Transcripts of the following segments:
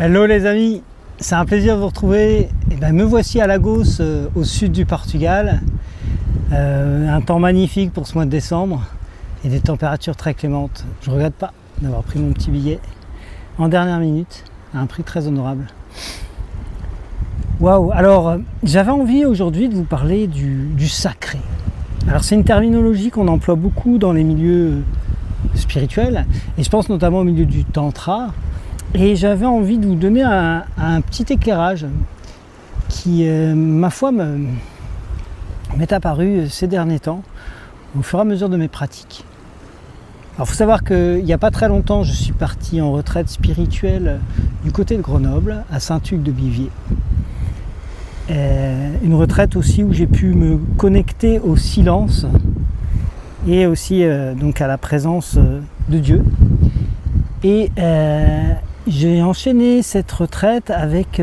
Hello les amis, c'est un plaisir de vous retrouver. Me voici à Lagos, au sud du Portugal. Un temps magnifique pour ce mois de décembre et des températures très clémentes. Je ne regrette pas d'avoir pris mon petit billet en dernière minute à un prix très honorable. Waouh! Alors j'avais envie aujourd'hui de vous parler du sacré. Alors c'est une terminologie qu'on emploie beaucoup dans les milieux spirituels et je pense notamment au milieu du tantra. Et j'avais envie de vous donner un petit éclairage qui, ma foi, m'est apparu ces derniers temps, au fur et à mesure de mes pratiques. Alors il faut savoir qu'il n'y a pas très longtemps, je suis parti en retraite spirituelle du côté de Grenoble, à Saint-Hugues-de-Biviers. Une retraite aussi où j'ai pu me connecter au silence et aussi donc à la présence de Dieu. Et j'ai enchaîné cette retraite avec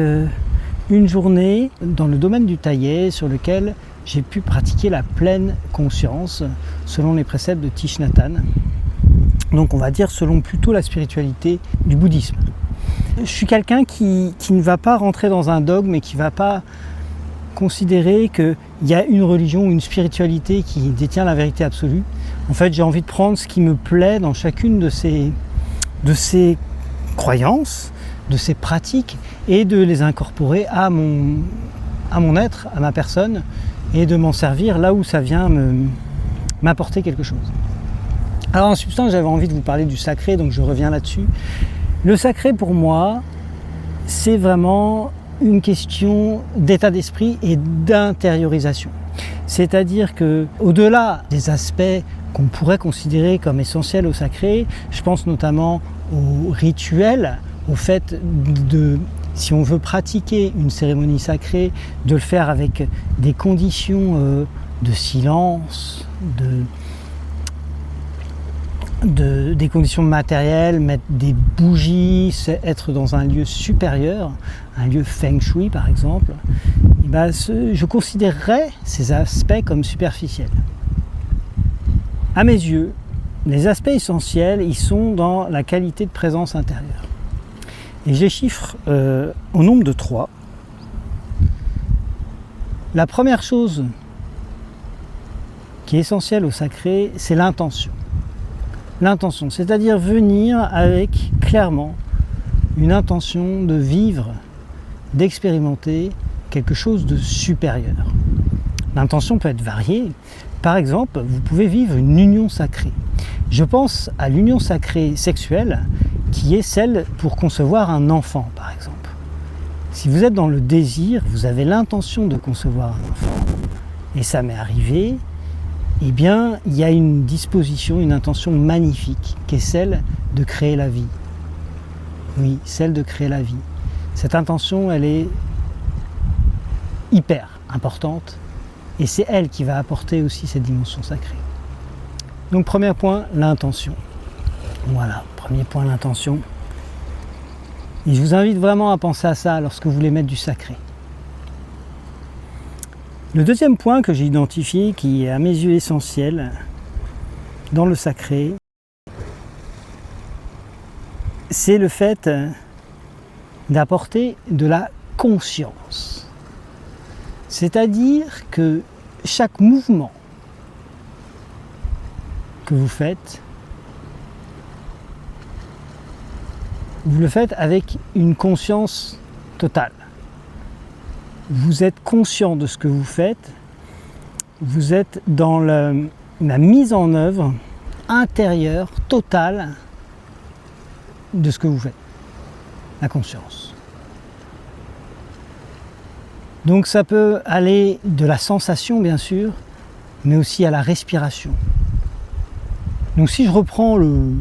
une journée dans le domaine du taillet sur lequel j'ai pu pratiquer la pleine conscience selon les préceptes de Thich Nhat Hanh. Donc on va dire selon plutôt la spiritualité du bouddhisme. Je suis quelqu'un qui ne va pas rentrer dans un dogme et qui ne va pas considérer qu'il y a une religion ou une spiritualité qui détient la vérité absolue. En fait, j'ai envie de prendre ce qui me plaît dans chacune de ces croyances, de ces pratiques et de les incorporer à mon être, à ma personne et de m'en servir là où ça vient m'apporter quelque chose. Alors en substance, j'avais envie de vous parler du sacré, donc je reviens là-dessus. Le sacré pour moi, c'est vraiment une question d'état d'esprit et d'intériorisation. C'est-à-dire que au-delà des aspects qu'on pourrait considérer comme essentiels au sacré, je pense notamment au rituel, au fait de, si on veut pratiquer une cérémonie sacrée, de le faire avec des conditions de silence, des conditions matérielles, mettre des bougies, être dans un lieu supérieur, un lieu feng shui par exemple, je considérerais ces aspects comme superficiels. À mes yeux, les aspects essentiels, ils sont dans la qualité de présence intérieure. Et je les chiffre au nombre de 3. La première chose qui est essentielle au sacré, c'est l'intention. L'intention, c'est-à-dire venir avec clairement une intention de vivre, d'expérimenter quelque chose de supérieur. L'intention peut être variée. Par exemple, vous pouvez vivre une union sacrée. Je pense à l'union sacrée sexuelle qui est celle pour concevoir un enfant, par exemple. Si vous êtes dans le désir, vous avez l'intention de concevoir un enfant, et ça m'est arrivé, eh bien, il y a une disposition, une intention magnifique qui est celle de créer la vie. Oui, celle de créer la vie. Cette intention, elle est hyper importante et c'est elle qui va apporter aussi cette dimension sacrée. Donc, premier point, l'intention. Voilà, premier point, l'intention. Et je vous invite vraiment à penser à ça lorsque vous voulez mettre du sacré. Le deuxième point que j'ai identifié, qui est à mes yeux essentiel dans le sacré, c'est le fait d'apporter de la conscience. C'est-à-dire que chaque mouvement que vous faites, vous le faites avec une conscience totale. Vous êtes conscient de ce que vous faites, vous êtes dans la mise en œuvre intérieure, totale de ce que vous faites, la conscience. Donc ça peut aller de la sensation bien sûr, mais aussi à la respiration. Donc si je reprends le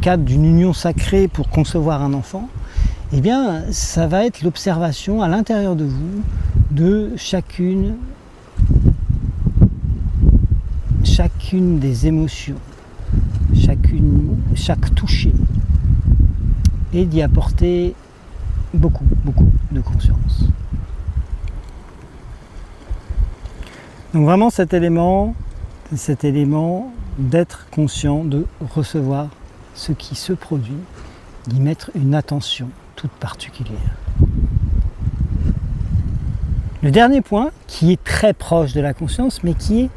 cadre d'une union sacrée pour concevoir un enfant, eh bien, ça va être l'observation à l'intérieur de vous de chacune des émotions, chaque toucher, et d'y apporter beaucoup de conscience. Donc vraiment cet élément d'être conscient, de recevoir ce qui se produit, d'y mettre une attention toute particulière. Le dernier point, qui est très proche de la conscience, mais qui est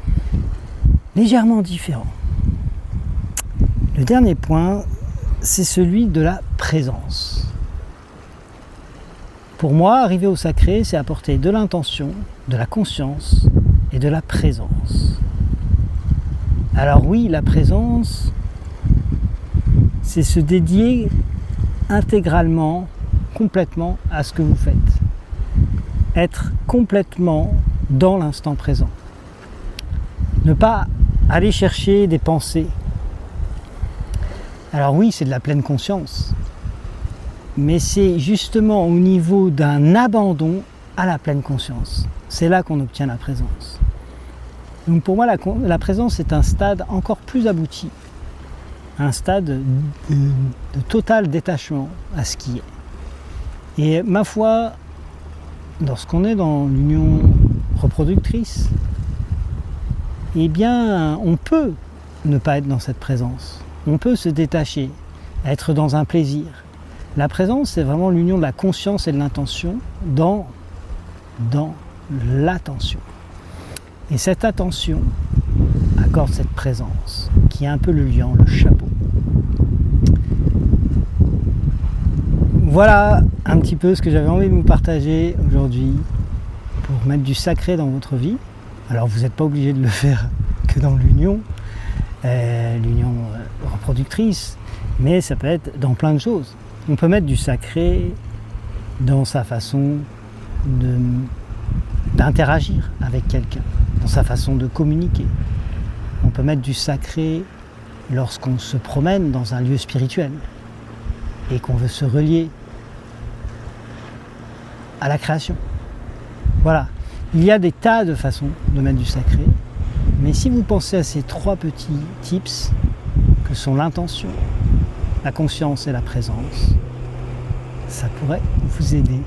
légèrement différent. Le dernier point, c'est celui de la présence. Pour moi, arriver au sacré, c'est apporter de l'intention, de la conscience et de la présence. Alors oui, la présence, c'est se dédier intégralement, complètement à ce que vous faites. Être complètement dans l'instant présent. Ne pas aller chercher des pensées. Alors oui, c'est de la pleine conscience, mais c'est justement au niveau d'un abandon à la pleine conscience. C'est là qu'on obtient la présence. Donc pour moi, la présence est un stade encore plus abouti, un stade de total détachement à ce qui est. Et ma foi, lorsqu'on est dans l'union reproductrice, eh bien, on peut ne pas être dans cette présence. On peut se détacher, être dans un plaisir. La présence, c'est vraiment l'union de la conscience et de l'intention dans l'attention. Et cette attention accorde cette présence, qui est un peu le lion, le chapeau. Voilà un petit peu ce que j'avais envie de vous partager aujourd'hui pour mettre du sacré dans votre vie. Alors vous n'êtes pas obligé de le faire que dans l'union reproductrice, mais ça peut être dans plein de choses. On peut mettre du sacré dans sa façon d'interagir avec quelqu'un, dans sa façon de communiquer. On peut mettre du sacré lorsqu'on se promène dans un lieu spirituel et qu'on veut se relier à la création. Voilà, il y a des tas de façons de mettre du sacré, mais si vous pensez à ces 3 petits tips que sont l'intention, la conscience et la présence, ça pourrait vous aider.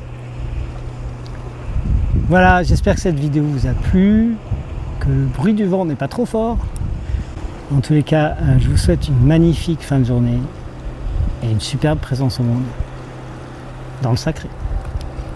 Voilà, j'espère que cette vidéo vous a plu, que le bruit du vent n'est pas trop fort. En tous les cas, je vous souhaite une magnifique fin de journée et une superbe présence au monde dans le sacré.